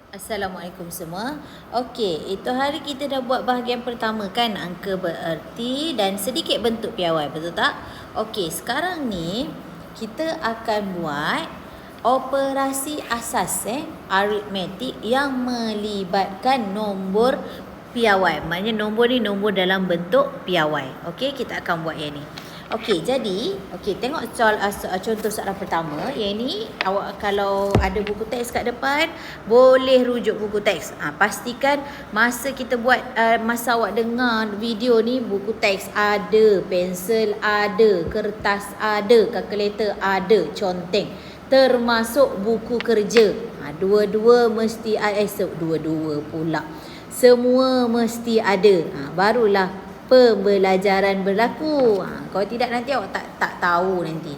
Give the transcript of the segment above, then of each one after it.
Assalamualaikum semua. Okey, itu hari kita dah buat bahagian pertama kan, angka bererti dan sedikit bentuk piawai, betul tak? Okey, sekarang ni kita akan buat operasi asas aritmetik yang melibatkan nombor piawai. Maknanya nombor ni nombor dalam bentuk piawai. Okey, kita akan buat yang ni. Okey, jadi tengok contoh soalan pertama. Yang ni awak kalau ada buku teks kat depan boleh rujuk buku teks. Pastikan masa kita buat masa awak dengar video ni buku teks ada, pensel ada, kertas ada, kalkulator ada, conteng termasuk buku kerja. Dua-dua mesti ada, dua-dua pula. Semua mesti ada. Barulah pembelajaran berlaku. Kalau tidak nanti awak tak tahu nanti.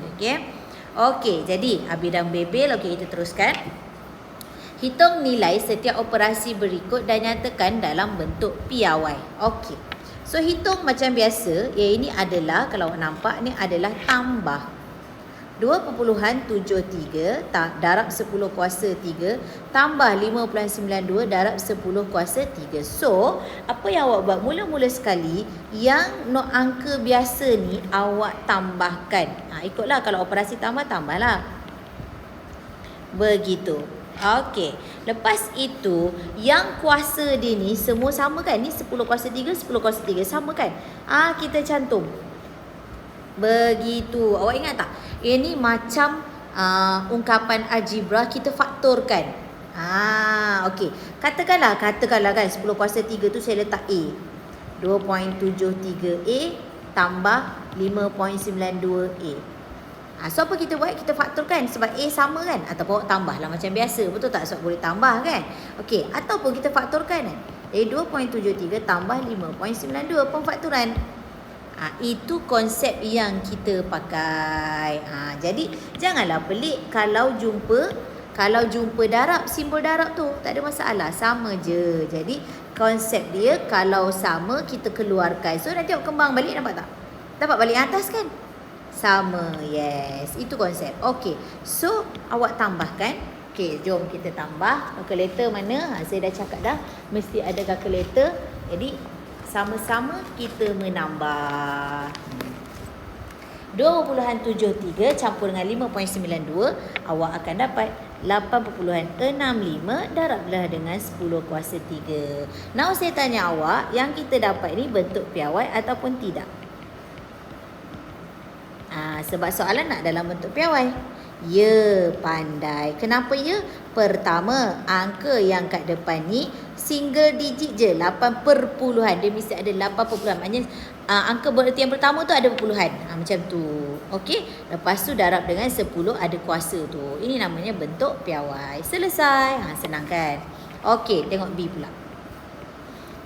Okey, jadi Abidang Bebel. Okey, kita teruskan. Hitung nilai setiap operasi berikut dan nyatakan dalam bentuk piawai. Okey. So hitung macam biasa. Yang ini adalah, kalau awak nampak ni adalah tambah. 2.73 darab 10 kuasa 3 tambah 5.92 darab 10 kuasa 3. So, apa yang awak buat? Mula-mula sekali, yang angka biasa ni awak tambahkan. Ikutlah, kalau operasi tambahlah. Begitu. Okey. Lepas itu, yang kuasa dia ni semua sama kan? Ni 10 kuasa 3, 10 kuasa 3 sama kan? Kita cantum. Begitu. Awak ingat tak? Ini macam ungkapan algebra kita faktorkan. Okey. Katakanlah kan 10 kuasa 3 tu saya letak A. 2.73A tambah 5.92A. So apa kita buat? Kita faktorkan sebab A sama kan? Ataupun awak tambahlah macam biasa. Betul tak? Sebab boleh tambah kan? Okey. Ataupun kita faktorkan kan? 2.73 tambah 5.92 pemfaktoran. Itu konsep yang kita pakai. Jadi janganlah pelik kalau jumpa darab, simbol darab tu tak ada masalah, sama je. Jadi konsep dia kalau sama kita keluarkan. So nanti awak kembang balik, nampak tak? Dapat balik atas kan? Sama, yes. Itu konsep. Okey. So awak tambahkan. Okey, jom kita tambah. Kalkulator mana? Saya dah cakap dah, mesti ada kalkulator. Jadi sama-sama kita menambah. 2.73 campur dengan 5.92, awak akan dapat 8.65 darablah dengan 10 kuasa 3. Now saya tanya awak, yang kita dapat ni bentuk piawai ataupun tidak? Sebab soalan nak dalam bentuk piawai. Ya, pandai. Kenapa ya? Pertama, angka yang kat depan ni single digit je, 8 perpuluhan. Dia mesti ada 8 perpuluhan. Maknanya angka bererti yang pertama tu ada perpuluhan. Macam tu. Okey. Lepas tu darab dengan 10 ada kuasa tu. Ini namanya bentuk piawai. Selesai. Senang kan? Okey, tengok B pula.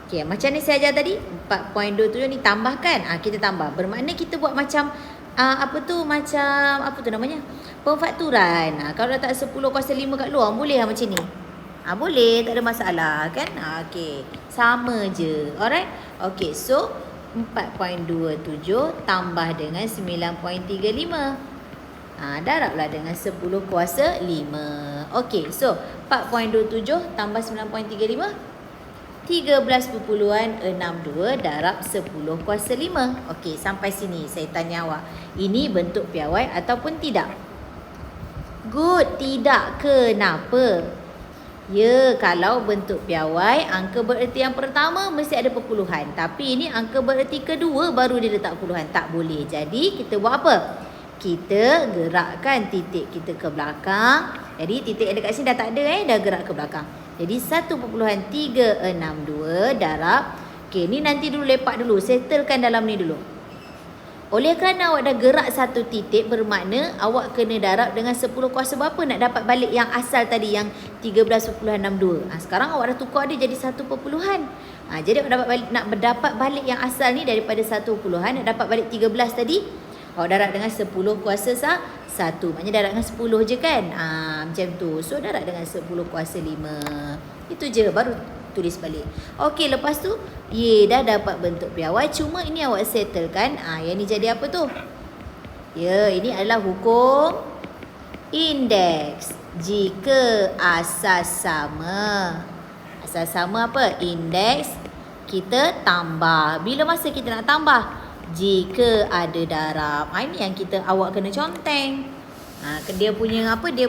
Okey, macam ni saya ajar tadi. 4.27 ni tambahkan. Kita tambah. Bermakna kita buat macam namanya? Pemfakturan. Kalau letak 10 kuasa 5 kat luar, boleh lah macam ni. Boleh, tak ada masalah kan? Okey, sama je. Alright? Okey, so 4.27 tambah dengan 9.35. Darablah dengan 10 kuasa 5. Okey, so 4.27 tambah 9.35, 13.62 darab 10 kuasa 5. Okey, sampai sini saya tanya awak. Ini bentuk piawai ataupun tidak? Good, tidak. Kenapa? Ya, kalau bentuk piawai, angka bererti yang pertama mesti ada perpuluhan. Tapi ini angka bererti kedua baru dia letak puluhan. Tak boleh. Jadi, kita buat apa? Kita gerakkan titik kita ke belakang. Jadi, titik yang dekat sini dah tak ada dah gerak ke belakang. Jadi, 1.362 darab. Okey, ni nanti dulu lepak dulu. Settlekan dalam ni dulu. Oleh kerana awak dah gerak satu titik, bermakna awak kena darab dengan 10 kuasa berapa nak dapat balik yang asal tadi, yang 13.62. Sekarang awak dah tukar dia jadi 1 perpuluhan. Jadi awak nak dapat balik yang asal ni daripada 1 perpuluhan, nak dapat balik 13 tadi, awak darab dengan 10 kuasa 1. Maknanya darab dengan 10 je kan? Macam tu. So darab dengan 10 kuasa 5. Itu je, baru tulis balik. Okey, lepas tu dah dapat bentuk piawai. Cuma ini awak settle kan. Yang ni jadi apa tu? Ya, ini adalah hukum indeks. Jika asas sama. Asas sama apa? Indeks kita tambah. Bila masa kita nak tambah? Jika ada darab. Ini yang awak kena conteng. Dia punya apa? Dia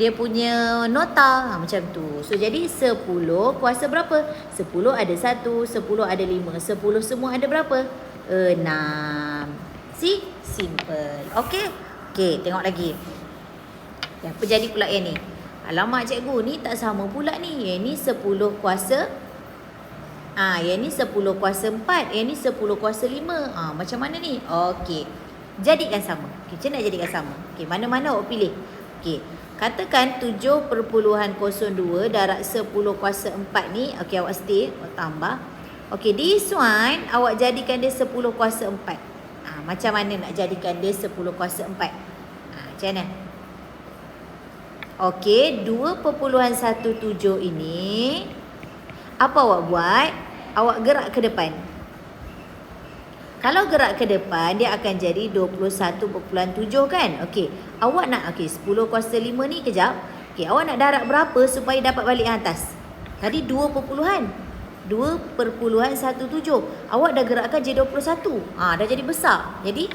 punya nota. Macam tu. So jadi 10 kuasa berapa? 10 ada 1, 10 ada 5, 10 semua ada berapa? 6. See? Simple. Okey? Okey, tengok lagi. Apa jadi pula yang ni? Alamak cikgu, ni tak sama pula ni. Yang ni 10 kuasa yang ni 10 kuasa 4, yang ni 10 kuasa 5. Macam mana ni? Okey. Jadikan sama. Okey, macam nak jadikan sama? Okey, mana-mana awak pilih. Okey. Katakan 7.02 darab 10 kuasa 4 ni. Okey, awak stay, awak tambah. Okey, this one awak jadikan dia 10 kuasa 4. Macam mana nak jadikan dia 10 kuasa 4? Macam mana? Okey, 2.17 ini apa awak buat? Awak gerak ke depan. Kalau gerak ke depan, dia akan jadi 21.7 kan? Okey, awak nak 10 kuasa 5 ni kejap. Okey, awak nak darab berapa supaya dapat balik yang atas? Tadi 2.17. Awak dah gerakkan jadi 21. Dah jadi besar. Jadi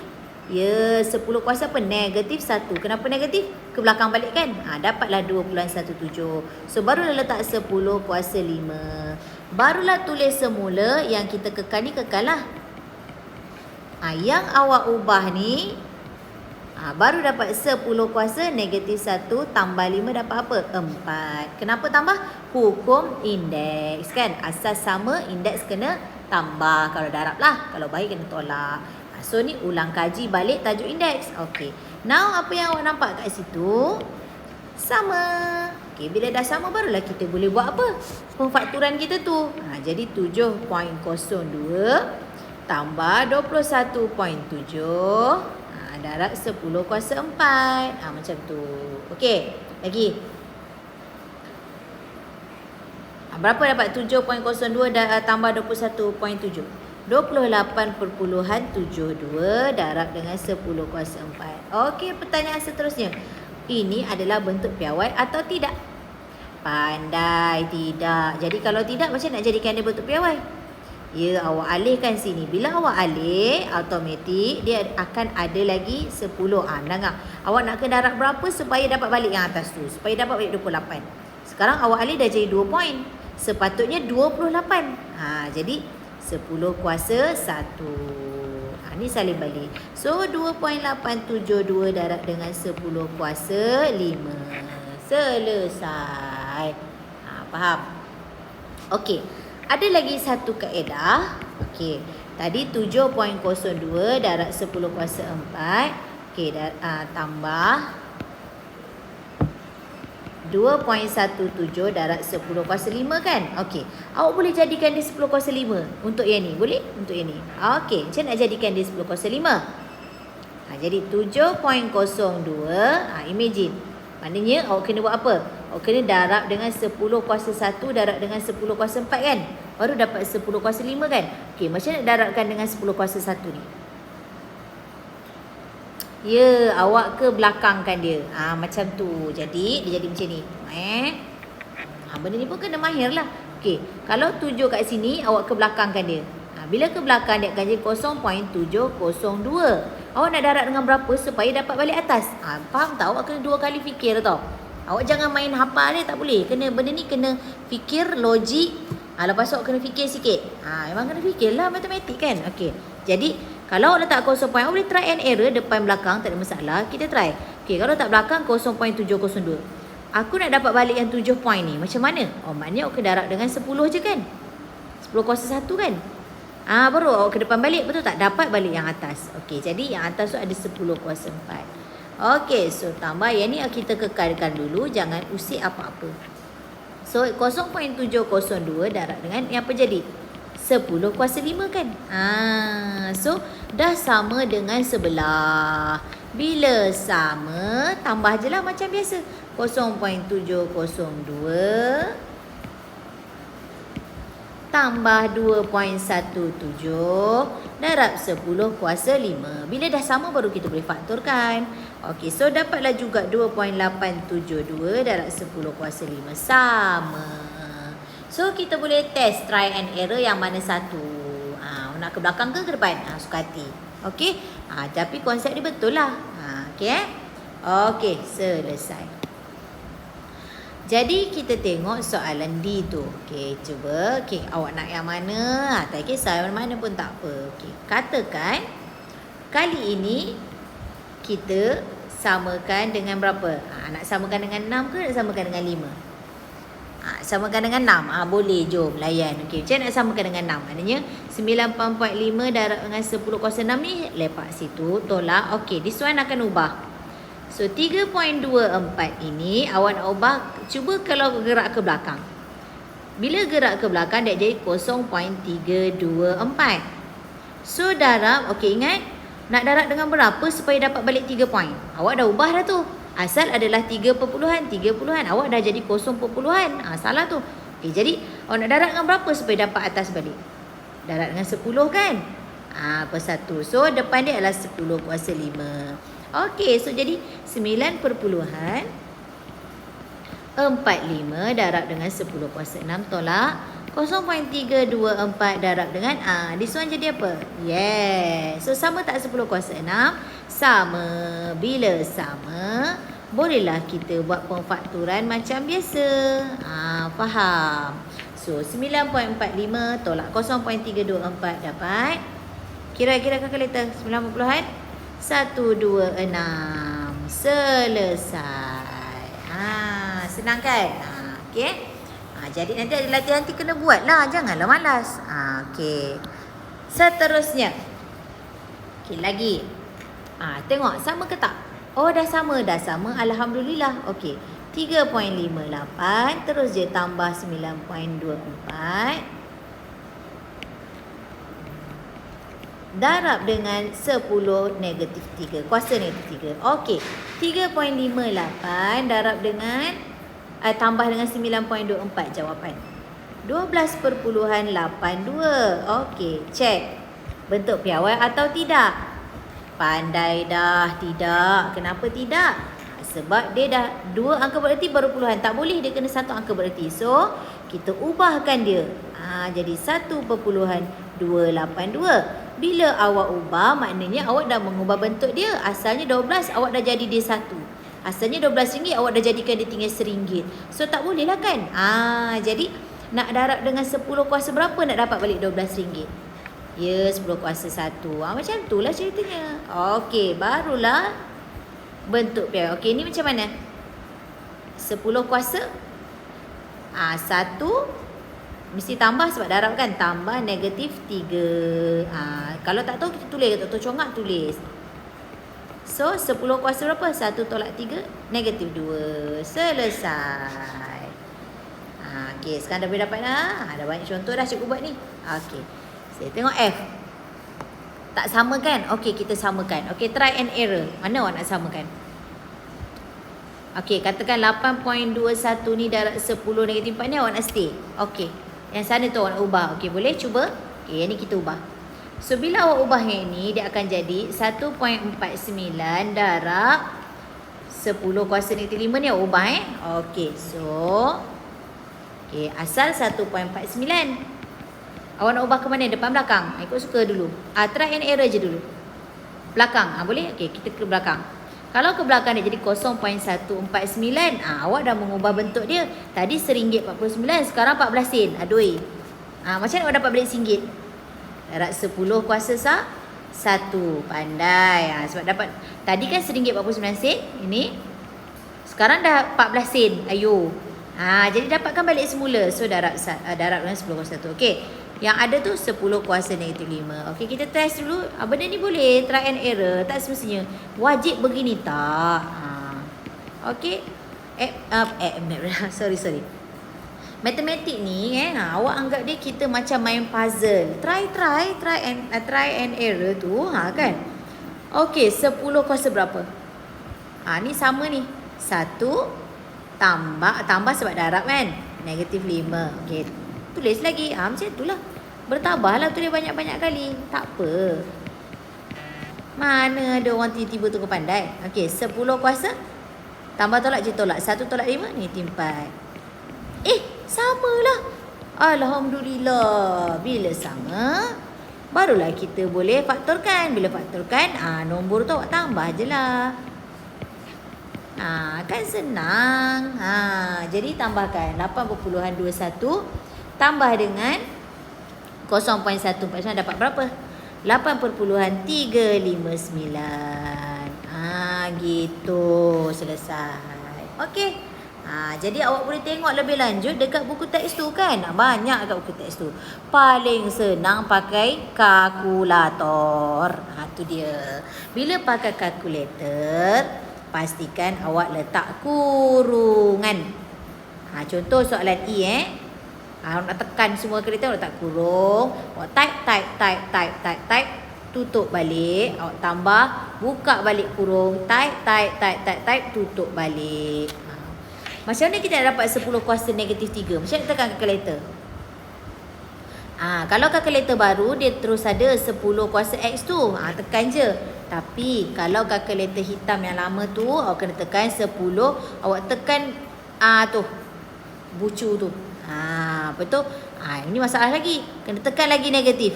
10 kuasa apa? Negatif 1. Kenapa negatif? Ke belakang balik kan? Dapatlah 2.17. So barulah letak 10 kuasa 5. Barulah tulis semula. Yang kita kekal ni kekal lah. Yang awak ubah ni baru dapat 10 kuasa negatif 1 tambah 5 dapat apa? 4. Kenapa tambah? Hukum indeks kan? Asas sama, indeks kena tambah. Kalau darab lah. Kalau baik kena tolak. So ni ulang kaji balik tajuk indeks. Okey. Now apa yang awak nampak kat situ? Sama. Okey, bila dah sama barulah kita boleh buat apa? Pemfakturan kita tu. Jadi 7.02 tambah 21.7 darab 10 kuasa 4. Macam tu. Okey, lagi. Berapa dapat 7.02 tambah 21.7? 28.72 darab dengan 10 kuasa 4. Okey, pertanyaan seterusnya. Ini adalah bentuk piawai atau tidak? Pandai, tidak. Jadi kalau tidak, macam nak jadikan dia bentuk piawai? Ya, awak alihkan sini. Bila awak alih, automatik dia akan ada lagi 10. Dengar. Awak nak ke darab berapa supaya dapat balik yang atas tu? Supaya dapat balik 28. Sekarang awak alih dah jadi 2 poin. Sepatutnya 28. Jadi 10 kuasa 1. Ni salin balik. So 2.872 darab dengan 10 kuasa 5. Selesai. Faham? Okey. Ada lagi satu kaedah. Okey. Tadi 7.02 darab 10 kuasa 4. Okey, tambah 2.17 darab 10 kuasa 5 kan? Okey. Awak boleh jadikan dia 10 kuasa 5 untuk yang ni. Boleh? Untuk yang ni. Okey. Macam nak jadikan dia 10 kuasa 5? Jadi 7.02. Imagine. Maknanya awak kena buat apa? Awak kena darab dengan 10 kuasa 1 darab dengan 10 kuasa 4 kan? Baru dapat 10 kuasa 5 kan? Okey. Macam nak darabkan dengan 10 kuasa 1 ni? Ya, awak ke belakangkan dia. Macam tu. Jadi, dia jadi macam ni. Benda ni pun kena mahir lah. Okey, kalau 7 kat sini, awak ke belakangkan dia. Bila ke belakang, dia akan jadi 0.702. Awak nak darab dengan berapa supaya dapat balik atas? Faham tak? Awak kena 2 kali fikir tau. Awak jangan main hafal dia, tak boleh. Benda ni kena fikir, logik. Lepas tu awak kena fikir sikit. Memang kena fikir lah, matematik kan? Okey, jadi kalau awak letak 0. Awak boleh try and error depan belakang, tak ada masalah. Kita try. Okey, kalau tak belakang 0.702. Aku nak dapat balik yang 7 point ni. Macam mana? Maknanya awak kena darab dengan 10 je kan? 10 kuasa 1 kan? Baru awak ke depan balik. Betul tak? Dapat balik yang atas. Okey, jadi yang atas tu ada 10 kuasa 4. Okey, so tambah yang ni kita kekalkan dulu. Jangan usik apa-apa. So 0.702 darab dengan ni apa jadi? 10 kuasa 5 kan? So dah sama dengan sebelah. Bila sama, tambah je lah macam biasa. 0.702 tambah 2.17 darab 10 kuasa 5. Bila dah sama baru kita boleh faktorkan. Okey, so dapatlah juga 2.872 darab 10 kuasa 5. Sama. So, kita boleh test try and error yang mana satu. Nak ke belakang ke depan? Suka hati. Okey. Tapi konsep dia betul lah. Okey. Okey, selesai. Jadi, kita tengok soalan D tu. Okey, cuba. Okey, awak nak yang mana? Tak kisah yang mana pun tak apa. Okey, katakan kali ini kita samakan dengan berapa? Nak samakan dengan 6 ke nak samakan dengan 5? Samakan dengan 6. Boleh, jom layan. Okey, macam nak samakan dengan 6? Maknanya 9.5 darab dengan 10 kuasa 6 ni lepak situ, tolak. Okey, this one akan ubah. So 3.24 ini awak nak ubah, cuba kalau gerak ke belakang. Bila gerak ke belakang dia jadi 0.324. So darab, okey ingat nak darab dengan berapa supaya dapat balik 3 poin? Awak dah ubah dah tu. Asal adalah 3 perpuluhan. Awak dah jadi 0 perpuluhan. Salah tu. Okay, jadi awak nak darab dengan berapa supaya dapat atas balik? Darab dengan 10 kan? Per 1. So depan dia adalah 10 kuasa 5. Okey, so jadi 9 perpuluhan 45 darab dengan 10 kuasa 6 tolak 0.324 darab dengan this one jadi apa? Yes. So sama tak 10 kuasa 6? Sama. Bila sama, bolehlah kita buat pemfakturan macam biasa. Faham? So 9.45 tolak 0.324 dapat, kira-kira kalkulator 9.126. Selesai. Senang kan? Okey. Jadi nanti ada latihan nanti kena buat lah. Janganlah malas. Okey. Seterusnya. Okey, lagi. Tengok sama ke tak? Oh, dah sama. Alhamdulillah. Okey. 3.58. Terus je tambah 9.24. Darab dengan 10 negatif 3. Kuasa negatif 3. Okey. 3.58 darab dengan tambah dengan 9.24 jawapan. 12.82. Okey, cek. Bentuk piawai atau tidak? Pandai dah. Tidak. Kenapa tidak? Sebab dia dah 2 angka bererti baru puluhan. Tak boleh dia kena 1 angka bererti. So, kita ubahkan dia. Jadi 1.282. Bila awak ubah, maknanya awak dah mengubah bentuk dia. Asalnya 12, awak dah jadi dia 1. Asalnya RM12, awak dah jadikan dia tinggal RM1. So tak boleh lah kan? Jadi nak darab dengan 10 kuasa berapa nak dapat balik RM12? Ya, 10 kuasa 1. Macam tu lah ceritanya. Okey, barulah bentuk piawai. Okey, ni macam mana? 10 kuasa 1 mesti tambah sebab darab kan. Tambah negatif 3. Kalau tak tahu kita tulis. Tak tahu congak tulis. So 10 kuasa berapa? 1 tolak 3 negatif 2. Selesai. Okey, sekarang dah boleh dapat dah. Ada banyak contoh dah cikgu buat ni. Okey. Saya tengok F. Tak sama kan? Okey, kita samakan. Okey, try and error. Mana awak nak samakan? Okey, katakan 8.21 ni darab 10 negatif 4 ni awak nak stay. Okey. Yang sana tu awak nak ubah. Okey, boleh cuba? Okey, yang ni kita ubah. So, bila awak ubah yang ni, dia akan jadi 1.49 darab 10 kuasa negatif 5 ni awak ubah Okey, so asal 1.49. Awak nak ubah ke mana? Depan belakang? Ikut suka dulu. Try and error je dulu. Belakang. Boleh? Okey, kita ke belakang. Kalau ke belakang dia jadi 0.149. Awak dah mengubah bentuk dia. Tadi RM1.49, sekarang 14 sen. Aduh. Macam mana awak dapat balik RM1? Darab 10 kuasa 1. Pandai. Sebab dapat tadi kan RM1.49. Ini sekarang dah 14 sen. Ayo. Jadi dapatkan balik semula. So darab dengan 10 kuasa 1. Okey. Yang ada tu 10 kuasa negatif 5. Okey, kita test dulu. Benda ni boleh try and error. Tak semestinya wajib begini tak. Okey. Sorry. Matematik ni awak anggap dia kita macam main puzzle. Try and error tu kan. Okey, 10 kuasa berapa? Ni sama ni. 1 tambah sebab darab kan. Negatif 5. Okey. Tulis lagi. Macam itulah. Bertambahlah tulis banyak-banyak kali. Tak apa. Mana ada orang tiba-tiba tu pandai. Okey, 10 kuasa tambah tolak je tolak. 1 tolak 5 ni 4. Samalah. Alhamdulillah. Bila sama, barulah kita boleh faktorkan. Bila faktorkan, nombor tu awak tambah je lah. Kan senang. Jadi tambahkan 8.21 tambah dengan 0.1. Macam dapat berapa? 8.359. Gitu. Selesai. Okey. Jadi awak boleh tengok lebih lanjut dekat buku teks tu kan. Banyak kat buku teks tu. Paling senang pakai kalkulator. Tu dia. Bila pakai kalkulator, pastikan awak letak kurungan. Contoh soalan E awak nak tekan semua kereta, awak letak kurung. Awak type. Tutup balik. Awak tambah, buka balik kurung. Type, tutup balik. Macam mana kita nak dapat 10 kuasa negatif 3? Macam mana tekan kalkulator? Kalau kalkulator baru, dia terus ada 10 kuasa X tu. Tekan je. Tapi kalau kalkulator hitam yang lama tu, awak kena tekan 10. Awak tekan tu bucu tu. Betul? Ini masalah lagi. Kena tekan lagi negatif.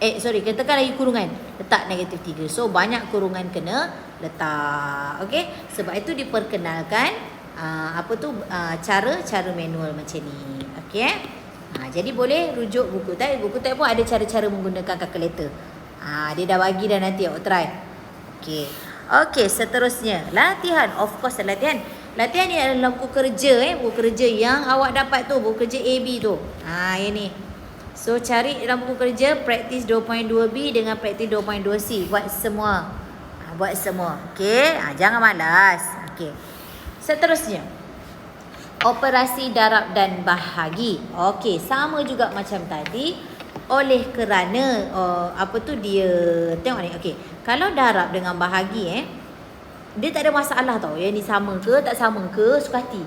Kena tekan lagi kurungan. Letak negatif 3. So, banyak kurungan kena letak. Okey? Sebab itu diperkenalkan cara manual macam ni. Okey? Jadi boleh rujuk buku teks. Buku teks pun ada cara-cara menggunakan kalkulator. Dia dah bagi dah, nanti awak try. Okey, seterusnya. Latihan. Of course latihan. Latihan ni adalah buku kerja buku kerja yang awak dapat tu, buku kerja AB tu. Yang ni. So cari dalam buku kerja praktis 2.2B dengan praktis 2.2C. Buat semua. Okey, jangan malas. Okey. Seterusnya. Operasi darab dan bahagi. Okey, sama juga macam tadi. Oleh kerana dia tengok ni. Okey, kalau darab dengan bahagi dia tak ada masalah tau. Yang ni sama ke tak sama ke, suka hati.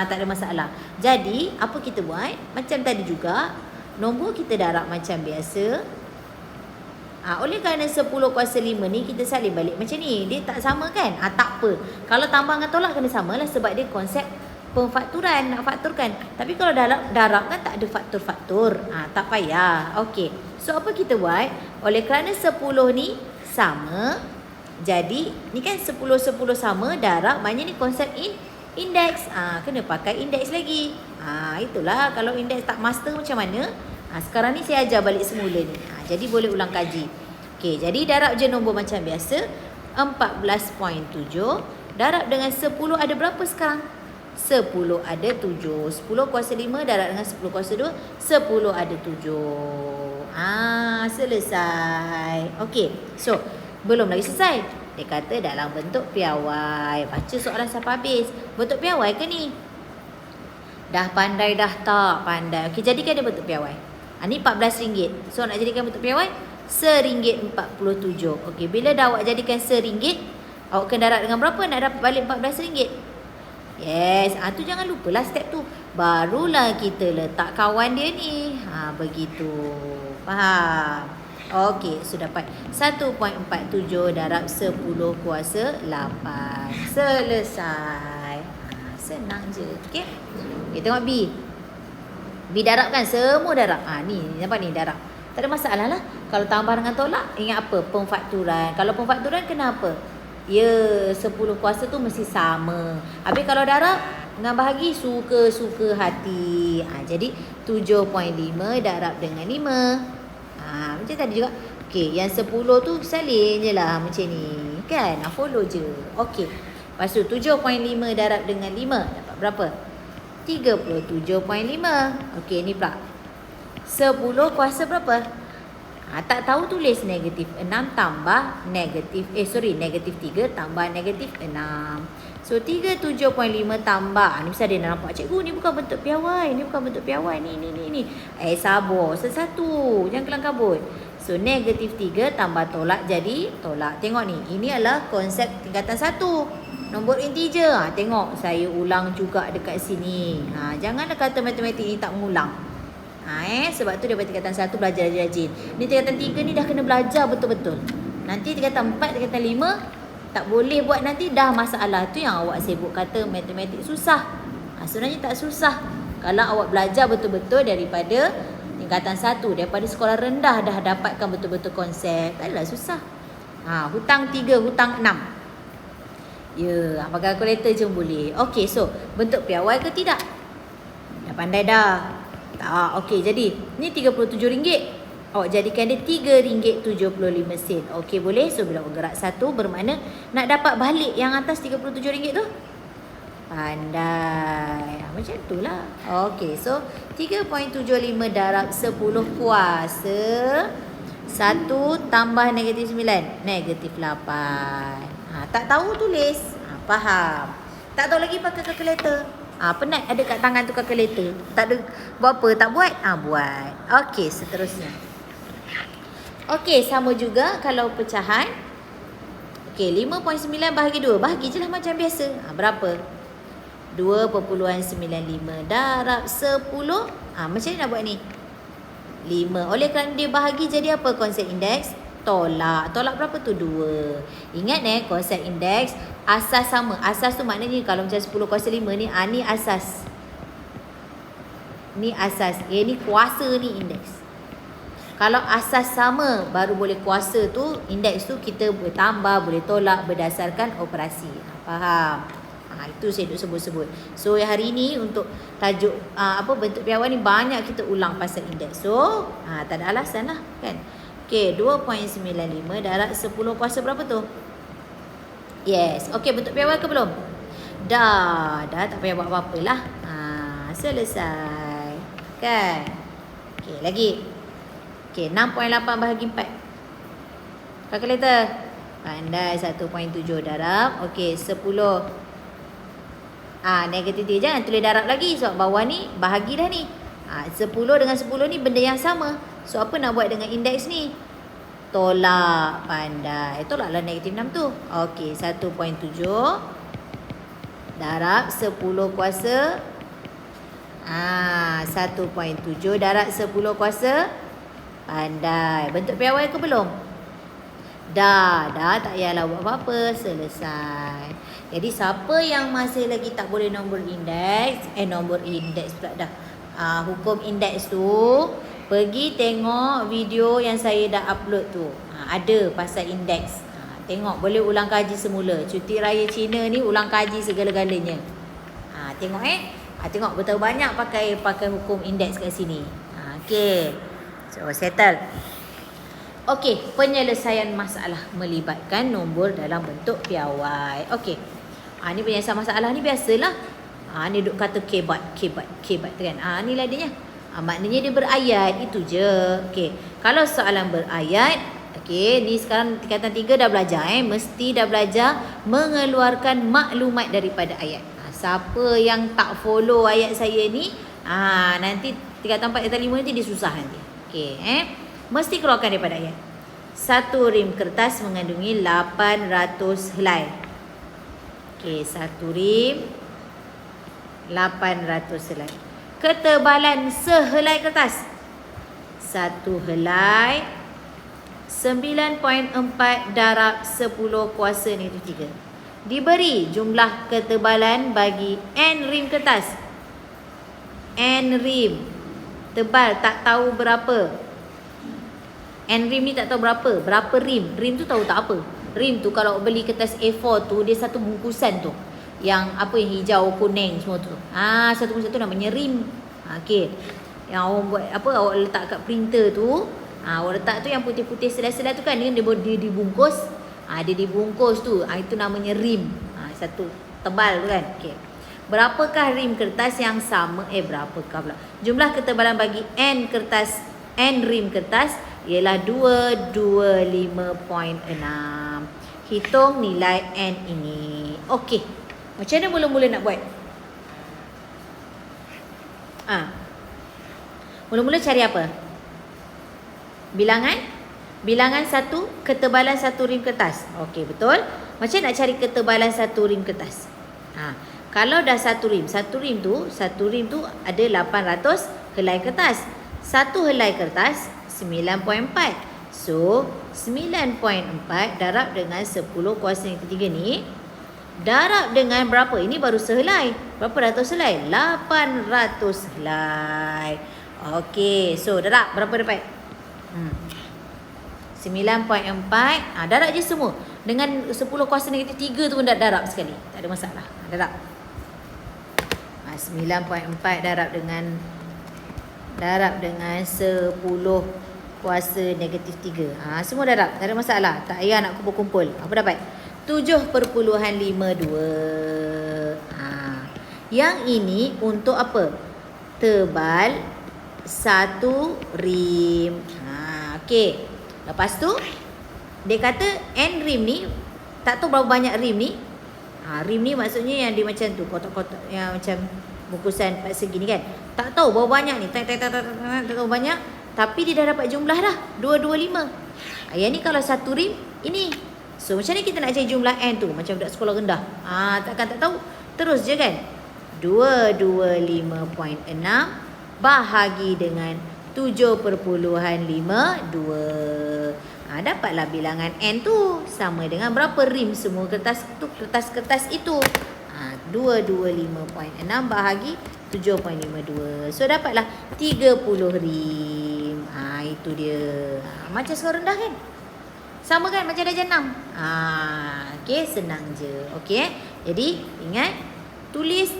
Tak ada masalah. Jadi apa kita buat? Macam tadi juga, nombor kita darab macam biasa. Oleh kerana 10 kuasa 5 ni kita salin balik macam ni. Dia tak sama kan? Tak apa. Kalau tambah dengan tolak kena samalah, sebab dia konsep pemfakturan, nak fakturkan. Tapi kalau darab kan tak ada faktor-faktor. Tak payah. Okey. So apa kita buat? Oleh kerana 10 ni sama, jadi ni kan 10 sama, darab, maknanya ni konsep indeks. Kena pakai indeks lagi. Itulah, kalau indeks tak master macam mana? Sekarang ni saya ajar balik semula ni. Jadi boleh ulang kaji. Okey, jadi darab je nombor macam biasa. 14.7 darab dengan 10 ada berapa sekarang? 10 ada 7. 10 kuasa 5 darab dengan 10 kuasa 2, 10 ada 7. Selesai. Okey. So, belum lagi selesai. Dia kata dalam bentuk piawai. Baca soalan sampai habis. Bentuk piawai ke ni? Dah pandai dah tak? Pandai. Okey, jadikan dia bentuk piawai. Ni RM14. So, nak jadikan bentuk piawai? RM1.47. Okey, bila dah awak jadikan RM1, awak kena darab dengan berapa nak dapat balik RM14? Yes, tu jangan lupalah step tu. Barulah kita letak kawan dia ni. Begitu. Faham? Okey, sudah dapat 1.47 darab 10 kuasa 8. Selesai. Senang je. Okey. Okey, tengok B. B darab kan? Semua darab. Ni nampak ni darab. Tak ada masalah lah. Kalau tambah dengan tolak, ingat apa? Pemfakturan. Kalau pemfakturan kenapa? 10 kuasa tu mesti sama. Habis kalau darab dengan bahagi, suka-suka hati. Jadi 7.5 darab dengan 5. Macam tadi juga. Okey, yang 10 tu salin je lah macam ni. Kan? Follow je. Okey. Lepas tu 7.5 darab dengan 5. Dapat berapa? 37.5. Okey, ni pula. 10 kuasa berapa? Tak tahu tulis negatif 6 tambah negatif. Negatif 3 tambah negatif 6. So 37.5 tambah. Ni mesti ada nak nampak. Cikgu, ni bukan bentuk piawai. Ni bukan bentuk piawai. Ni. Sabar. Satu-satu. Jangan kelang kabut. So negatif 3 tambah tolak jadi tolak. Tengok ni. Ini adalah konsep tingkatan 1. Nombor integer. Tengok. Saya ulang juga dekat sini. Janganlah kata matematik ni tak mengulang. Sebab tu daripada tingkatan 1 belajar rajin. Ni tingkatan 3 ni dah kena belajar betul-betul. Nanti tingkatan 4, tingkatan 5 tak boleh buat nanti dah masalah. Tu yang awak sibuk kata matematik susah. Sebenarnya tak susah. Kalau awak belajar betul-betul daripada tingkatan 1, daripada sekolah rendah dah dapatkan betul-betul konsep. Tak adalah susah. Hutang 3, hutang 6. Ya, pakai kalkulator je boleh. Okey, so bentuk piawai ke tidak? Dah pandai dah. Tak, okey. Jadi, ni RM37. Awak jadikan dia RM3.75. Okey, boleh. So, bila awak gerak 1 bermakna nak dapat balik yang atas RM37 tu. Pandai. Macam tu lah. Okey, so 3.75 darab 10 kuasa 1 tambah -9, -8. Tak tahu tulis. Faham. Tak tahu lagi pakai kalkulator. Penat ada kat tangan tu kalkulator. Tak ada buat apa, tak buat? Buat. Okey, seterusnya. Okey, sama juga kalau pecahan. Okey, 5.9 bahagi 2. Bahagi je lah macam biasa. Berapa? 2.95 darab 10. Macam mana nak buat ni? 5. Oleh kerana dia bahagi jadi apa konsep indeks? Tolak. Tolak berapa tu? 2. Ingat konsep indeks asas sama. Asas tu maknanya kalau macam 10 kuasa 5 ni, ni asas. Ni asas. Ni kuasa, ni indeks. Kalau asas sama baru boleh kuasa tu, indeks tu kita boleh tambah, boleh tolak berdasarkan operasi. Faham? Itu saya duk sebut-sebut. So hari ni untuk tajuk bentuk piawai ni banyak kita ulang pasal indeks. So tak ada alasan lah kan. Okey, 2.95 darab 10 kuasa berapa tu? Yes. Okey, bentuk piawai ke belum? Dah tak payah buat apa-apa lah. Selesai. Kan? Okey, lagi. Okey, 6.8 bahagi 4. Kalkulator. Pandai. 1.7 darab. Okey, 10. Negatif dia. Jangan tulis darab lagi. Sebab bawah ni bahagi dah ni. 10 dengan 10 ni benda yang sama. So apa nak buat dengan indeks ni? Tolak. Pandai. Tolaklah negatif 6 tu. Okey, 1.7 darab 10 kuasa. 1.7 darab 10 kuasa. Pandai. Bentuk piawai ke belum? Dah tak payahlah buat apa-apa. Selesai. Jadi siapa yang masih lagi tak boleh nombor indeks, pula dah. Hukum indeks tu, pergi tengok video yang saya dah upload tu. Ada pasal indeks. Tengok, boleh ulang kaji semula. Cuti raya Cina ni ulang kaji segala-galanya. Tengok tengok betul banyak pakai hukum indeks kat sini. Okey. So settle. Okey, penyelesaian masalah melibatkan nombor dalam bentuk piawai. Okey. Ni penyelesaian masalah ni biasalah. Ni duk kata kebat tu kan. Ni lah dia. Maknanya dia berayat, itu je. Okey. Kalau soalan berayat, okey, ni sekarang tingkatan 3 dah belajar mesti dah belajar mengeluarkan maklumat daripada ayat. Siapa yang tak follow ayat saya ni, nanti tingkatan 4 tingkatan 5 nanti dia susah nanti. Okey, mesti keluarkan daripada ayat. 1 rim kertas mengandungi 800 helai. Okey, 1 rim 800 helai. Ketebalan sehelai kertas. 1 helai 9.4 darab 10 kuasa -3. Diberi jumlah ketebalan bagi N rim kertas. N rim tebal tak tahu berapa. N rim ni tak tahu berapa. Berapa rim? Rim tu tahu tak apa. Rim tu kalau beli kertas A4 tu, dia satu bungkusan tu. Yang yang hijau, kuning semua tu. Satu bungkusan tu namanya rim. Okey. Yang orang buat awak letak kat printer tu. Awak letak tu yang putih-putih selai-selai tu kan, dia dibungkus. Dia dibungkus tu. Itu namanya rim. Satu tebal tu kan. Okey. Berapakah rim kertas yang sama? Berapakah pula? Jumlah ketebalan bagi N rim kertas ialah 225.6. Hitung nilai N ini. Okey. Macam mana mula-mula nak buat? Mula-mula cari apa? Bilangan 1, ketebalan 1 rim kertas. Okey, betul. Macam nak cari ketebalan 1 rim kertas? Kalau dah 1 rim tu ada 800 helai kertas. 1 helai kertas 9.4. So 9.4 darab dengan 10 kuasa negatif 3 ni, darab dengan berapa? Ini baru sehelai. Berapa ratus helai? 800 helai. Okey, so darab berapa dapat? 9.4. Darab je semua. Dengan 10 kuasa negatif 3 tu pun dah darab sekali. Tak ada masalah. Darab. 9.4 darab dengan 10 kuasa negatif 3. Semua darab. Tak ada masalah. Tak payah nak kumpul-kumpul. Apa dapat? 7.52. Yang ini untuk apa? Tebal 1 rim. Okey. Lepas tu dia kata N rim ni, tak tahu berapa banyak rim ni. Rim ni maksudnya yang dia macam tu, kotak-kotak yang macam bungkusan 4 segi ni kan. Tak tahu berapa banyak ni. Tak tahu banyak. Tapi dia dah dapat jumlah dah. 225. Yang ni kalau 1 rim ini. So macam ni kita nak cari jumlah N tu. Macam budak sekolah rendah. Takkan tak tahu. Terus je kan. 225.6 bahagi dengan 7.52. Dapatlah bilangan N tu sama dengan berapa rim semua kertas itu. 225.6 bahagi 7.52. So dapatlah 30 rim. Itu dia. Macam sekolah rendah kan? Sama kan macam darjah 6. Okey, senang je. Okey. Jadi ingat, tulis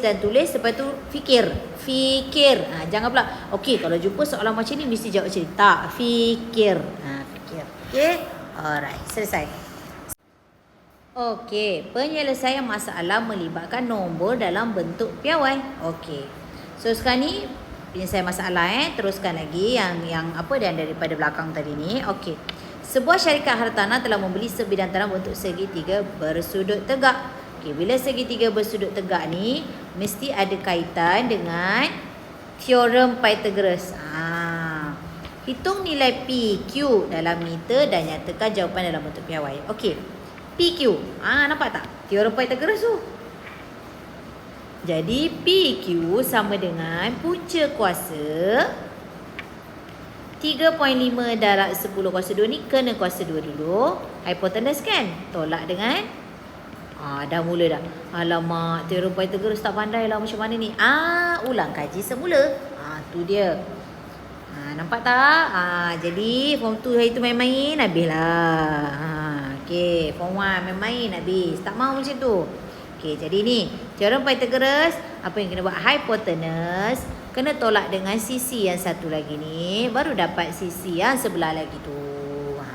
dan tulis, lepas tu fikir. Jangan pula okey kalau jumpa soalan macam ni mesti jawab macam ni. Tak, fikir. Fikir. Okey. Alright, selesai. Okey, penyelesaian masalah melibatkan nombor dalam bentuk piawai. Okey. So sekarang ni penyelesaian masalah teruskan lagi yang apa dan daripada belakang tadi ni. Okey. Sebuah syarikat hartanah telah membeli sebidang tanah bentuk segitiga bersudut tegak. Okey, bila segitiga bersudut tegak ni mesti ada kaitan dengan teorem Pythagoras. Hitung nilai PQ dalam meter dan nyatakan jawapan dalam bentuk piawai. Okey. PQ. Nampak tak? Teorem Pythagoras tu. Jadi PQ sama dengan punca kuasa 3.5 darab 10 kuasa 2 ni kena kuasa 2 dulu. Hipotenus kan? Tolak dengan dah mula dah. Alamak, teorem Pythagoras tak pandai lah macam mana ni. Ulang kaji semula. Tu dia. Nampak tak? Jadi form 2 hari tu main-main habislah. Okey, form 1 main-main habis. Tak mau macam tu. Okey, jadi ni teorem Pythagoras, apa yang kena buat? Hipotenus kena tolak dengan sisi yang satu lagi ni, baru dapat sisi yang sebelah lagi tu.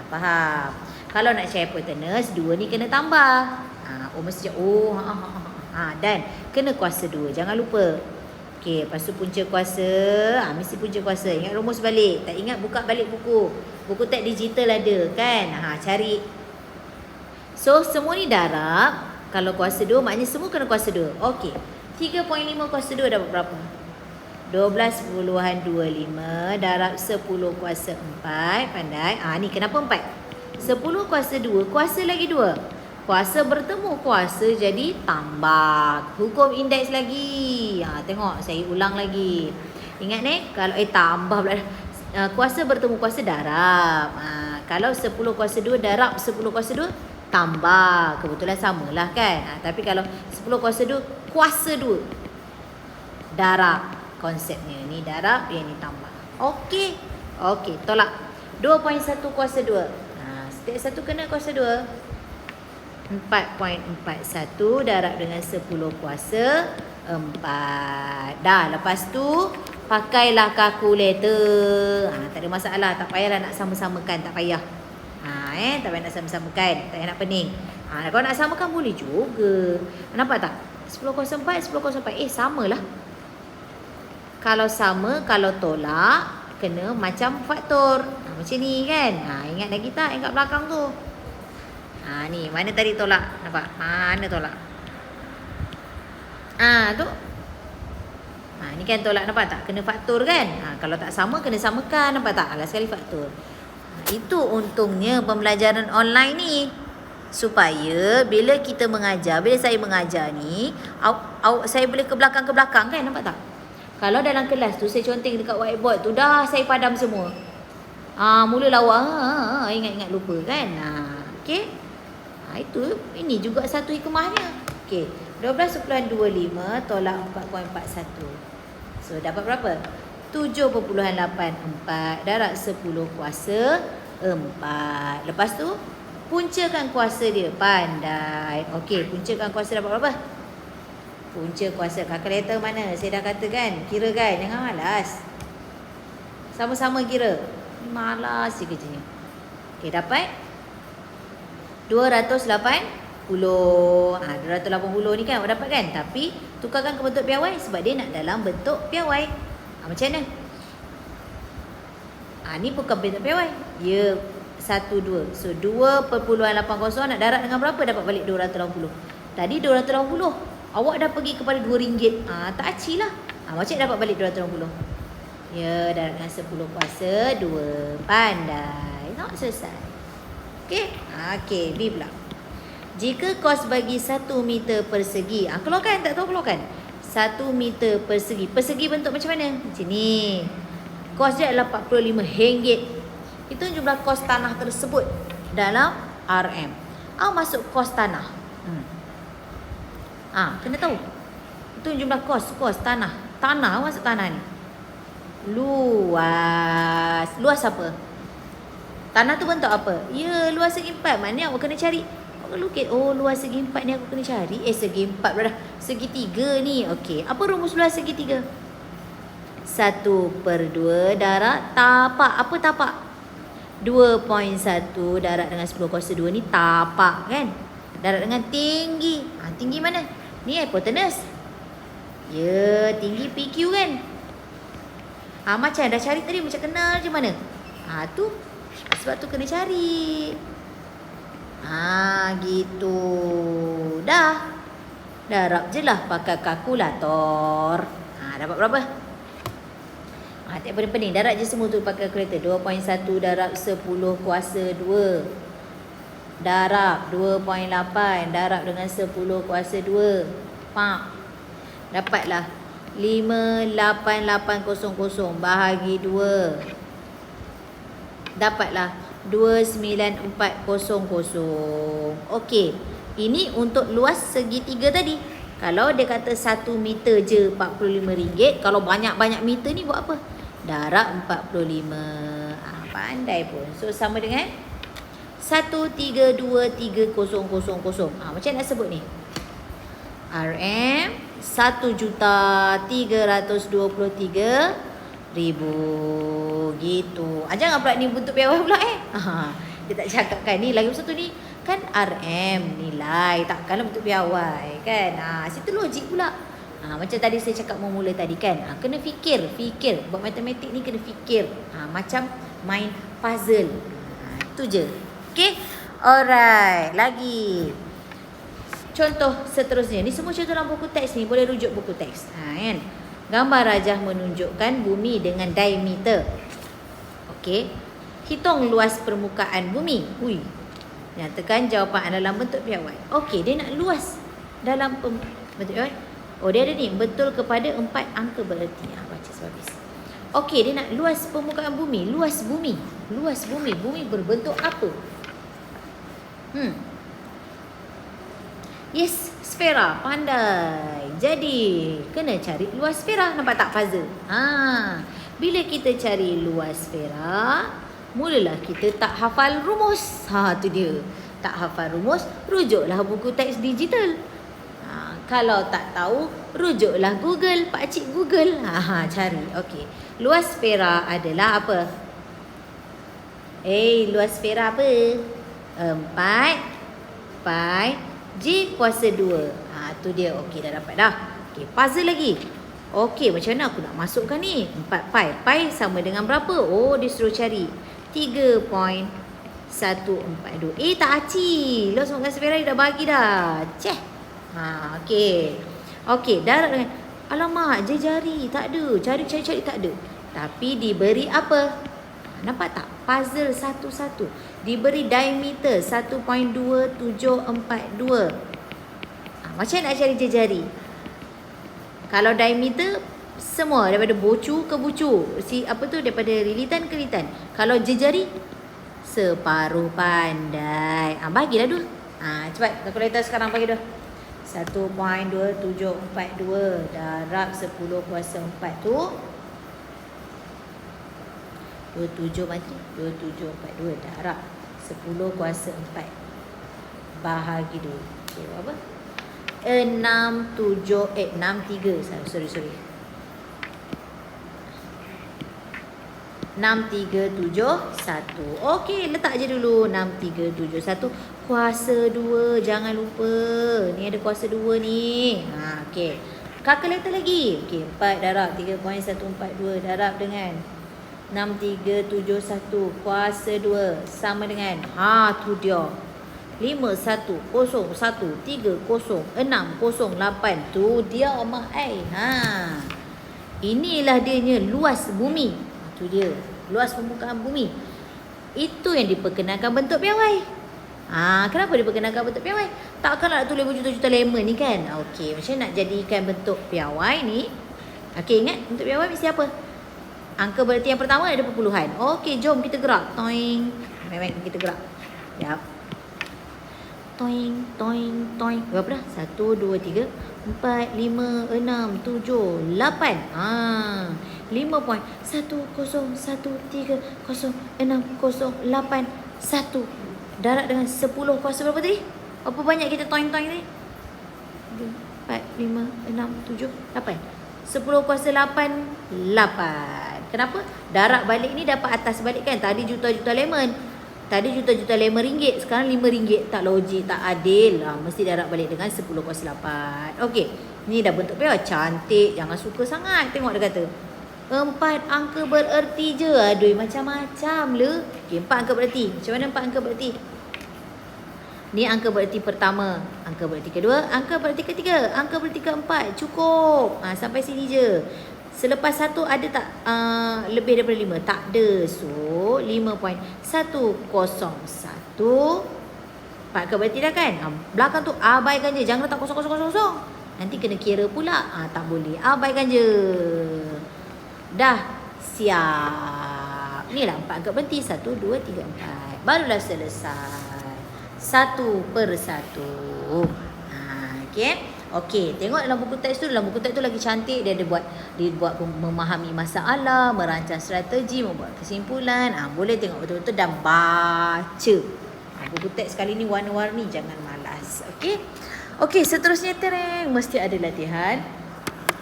Faham? Kalau nak cari hipotenus, 2 ni kena tambah. Mesti dan kena kuasa 2. Jangan lupa. Okey, lepas tu punca kuasa. Mesti punca kuasa. Ingat rumus balik. Tak ingat, buka balik buku. Buku teks digital ada kan? Cari. So, semua ni darab. Kalau kuasa 2, maknanya semua kena kuasa 2. Okey. 3.5 kuasa 2 dapat berapa? 12.25 darab 10 kuasa 4. Pandai. Ni kenapa 4? 10 kuasa 2. Kuasa lagi 2. Kuasa bertemu kuasa jadi tambah. Hukum indeks lagi. Tengok saya ulang lagi. Ingat ni kalau tambah pula. Kuasa bertemu kuasa darab. Kalau 10 kuasa 2 darab 10 kuasa 2 tambah. Kebetulan samalah kan. Tapi kalau 10 kuasa 2 kuasa 2 darab. Konsepnya ni darab, yang ni tambah. Okey. Okey, tolak. 2.1 kuasa 2. Setiap satu kena kuasa 2. 4.41 darab dengan 10 kuasa 4. Dah, lepas tu pakailah kalkulator. Tak ada masalah, tak payahlah nak sama-samakan, tak payah. Tak payah nak sama-samakan, tak payah nak pening. Kalau nak samakan boleh juga. Nampak tak? 10 kuasa 4, 10 kuasa 4. Samalah. Kalau sama, kalau tolak kena macam faktor. Macam ni kan. Ingat lagi tak yang kat belakang tu? Ni mana tadi tolak? Nampak? Mana tolak? Tu. Ni kan tolak, nampak tak? Kena faktor kan? Kalau tak sama kena samakan, nampak tak? Alas sekali faktor. Itu untungnya pembelajaran online ni. Supaya bila kita mengajar, bila saya mengajar ni, saya boleh ke belakang kan? Nampak tak? Kalau dalam kelas tu saya conteng dekat whiteboard tu, dah saya padam semua. Mula lawa. Ingat-ingat lupa kan. Okey. Itu ini juga satu hikmahnya. Okey. 12.25 tolak 4.41. So dapat berapa? 7.84 darab 10 kuasa 4. Lepas tu puncakan kuasa dia. Pandai. Okey, puncakan kuasa dapat berapa? Punca kuasa kalkulator mana? Saya dah kata kan, kira kan, jangan malas. Sama-sama kira. Malas je kerjanya. Okey, dapat 280. 280 ni kan awak dapat kan? Tapi tukarkan ke bentuk piawai sebab dia nak dalam bentuk piawai. Macam mana? Ni bukan bentuk piawai. Ya, 1, 2. So 2.80 nak darab dengan berapa dapat balik 280? Tadi 280. Awak dah pergi kepada RM2. Tak aci lah. Macam dapat balik 280? Ya, darab dengan 10 kuasa 2. Pandai. Selesai. Okey. Okey, B pula. Jika kos bagi 1 meter persegi. Keluarkan, tak tahu keluarkan. 1 meter persegi. Persegi bentuk macam mana? Macam ni. Kos dia adalah RM45. Itu jumlah kos tanah tersebut dalam RM. Masuk kos tanah. Kena tahu. Itu jumlah kos tanah. Tanah masuk tanah ni. Luas. Luas apa? Tanah tu bentuk apa? Ya, luas segi 4. Maknanya awak kena cari. Awak lukis. Luas segi 4 ni aku kena cari. Segi 4 berapa? Segi 3 ni. Okey. Apa rumus luas segi 3? 1/2 darab tapak. Apa tapak? 2.1 darab dengan 10 kuasa 2 ni tapak kan? Darab dengan tinggi. Tinggi mana? Ni hipotenus. Ya, tinggi PQ kan? Macam dah cari tadi macam kenal je mana? Tu. Sebab tu kena cari. Gitu. Dah. Darab je lah pakai kalkulator. Dapat berapa? Tak pening-pening. Darab je semua tu pakai kalkulator. 2.1 darab 10 kuasa 2. Darab 2.8 darab dengan 10 kuasa 2. Dapatlah 58800 bahagi 2. Dapatlah 29400. Okey. Ini untuk luas segitiga tadi. Kalau dia kata 1 meter je RM45. Kalau banyak-banyak meter ni buat apa? Darab 45. Pandai pun. So sama dengan 1323000. Macam nak sebut ni? RM 1,323,000. Gitu. Jangan pula ni bentuk piawai pula Dia tak cakap kan ni. Lagi satu ni kan RM nilai. Takkanlah bentuk piawai kan. Situ logik pula. Macam tadi saya cakap memula tadi kan. Kena fikir. Buat matematik ni kena fikir. Macam main puzzle. Itu je. Okay. Alright. Lagi. Contoh seterusnya. Ni semua contoh dalam buku teks ni. Boleh rujuk buku teks. Kan. Gambar rajah menunjukkan bumi dengan diameter. Okey. Hitung luas permukaan bumi. Nyatakan jawapan dalam bentuk piawai. Okey, dia nak luas dalam bentuk piawai. Dia ada ni. Betul kepada 4 angka bererti. Baca sebabis. Okey, dia nak luas permukaan bumi. Luas bumi. Bumi berbentuk apa? Yes, sfera. Pandai. Jadi, kena cari luas sfera. Nampak tak puzzle? Bila kita cari luas sfera, mulalah kita tak hafal rumus. Tu dia. Tak hafal rumus, rujuklah buku teks digital. Kalau tak tahu, rujuklah Google. Pakcik Google. Cari. Okey. Luas sfera adalah apa? Luas sfera apa? 4 pi J kuasa 2. Tu dia. Okey, dah dapat dah. Okey, puzzle lagi. Okey, macam mana aku nak masukkan ni? 4 pi. Pi sama dengan berapa? Dia suruh cari 3.142. Tak aci. Luas permukaan sfera dia dah bagi dah. Okey. Okey, darab dengan alamak, jari tak ada. Cari tak ada. Tapi diberi apa? Nampak tak? Puzzle satu-satu. Diberi diameter 1.2742. Macam nak cari jari? Kalau diameter Semua daripada bocu ke bucu. Daripada lilitan ke lilitan. Kalau jejari separuh pandai. Bagilah dua. Cepat kalkulator sekarang bagi dua. 1.2742 darab 10 kuasa 4 tu 27 mati 2742 darab 10 kuasa 4 bahagi 2. Okey, apa? 63 sorry 6371. Okey, letak je dulu 6371 kuasa 2. Jangan lupa. Ni ada kuasa 2 ni. Okey. Kalkulator lagi. Okey, 4 darab 3.142 darab dengan 6371 kuasa 2 sama dengan tu dia. 5101300608 tu dia mak ai. Inilah dianya luas bumi. Tu dia. Luas permukaan bumi. Itu yang diperkenalkan bentuk piawai. Kenapa diperkenalkan bentuk piawai? Takkanlah nak tulis berjuta-juta lemon ni kan? Okey, macam nak jadikan bentuk piawai ni. Okey, ingat bentuk piawai mesti apa? Angka berarti yang pertama ada perpuluhan. Okey, jom kita gerak. Toing. Memang kita gerak. Jap. Toing, toing, toing. Berapa dah? 1, 2, 3, 4, 5, 6, 7, 8. 5.1130608 darab dengan 10 kuasa berapa tadi? Apa banyak kita toing-toing tadi? 4, 5, 6, 7, 8. 10 kuasa 8. Kenapa? Darab balik ni dapat atas balik kan? Tadi juta-juta lemon. Tadi juta-juta lemon ringgit. Sekarang RM5. Tak logik, tak adil. Mesti darab balik dengan 10 kuasa 8. Okey. Ni dah bentuk piawai. Cantik. Jangan suka sangat. Tengok dia kata. 4 angka bererti je. Aduh, macam-macam le. Okey, 4 angka bererti. Macam mana 4 angka bererti? Ni angka bererti pertama. Angka bererti kedua. Angka bererti ketiga. Angka bererti keempat. Cukup. Sampai sini je. Selepas 1 ada tak lebih daripada 5? Tak ada. So, 5.101. 4 angka bererti dah kan? Belakang tu abaikan je. Jangan letak kosong. Nanti kena kira pula. Tak boleh. Abaikan je. Dah siap. Ni lah 4 angka berhenti. 1, 2, 3, 4. Barulah selesai. Satu per satu. Okey, tengok dalam buku teks tu. Dalam buku teks tu lagi cantik. Dia buat memahami masalah, merancang strategi, membuat kesimpulan. Boleh tengok betul-betul dan baca. Buku teks kali ni warna-warni. Jangan malas. Okey, seterusnya tereng. Mesti ada latihan.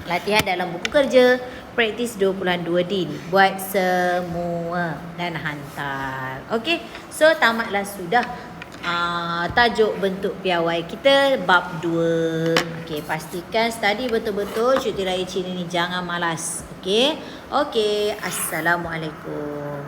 Latihan dalam buku kerja. Praktis 20.2D ni. Buat semua dan hantar. Okey. So, tamatlah sudah tajuk bentuk piawai kita bab 2. Okey, pastikan study betul-betul cuti raya Cina ni. Jangan malas. Okey. Assalamualaikum.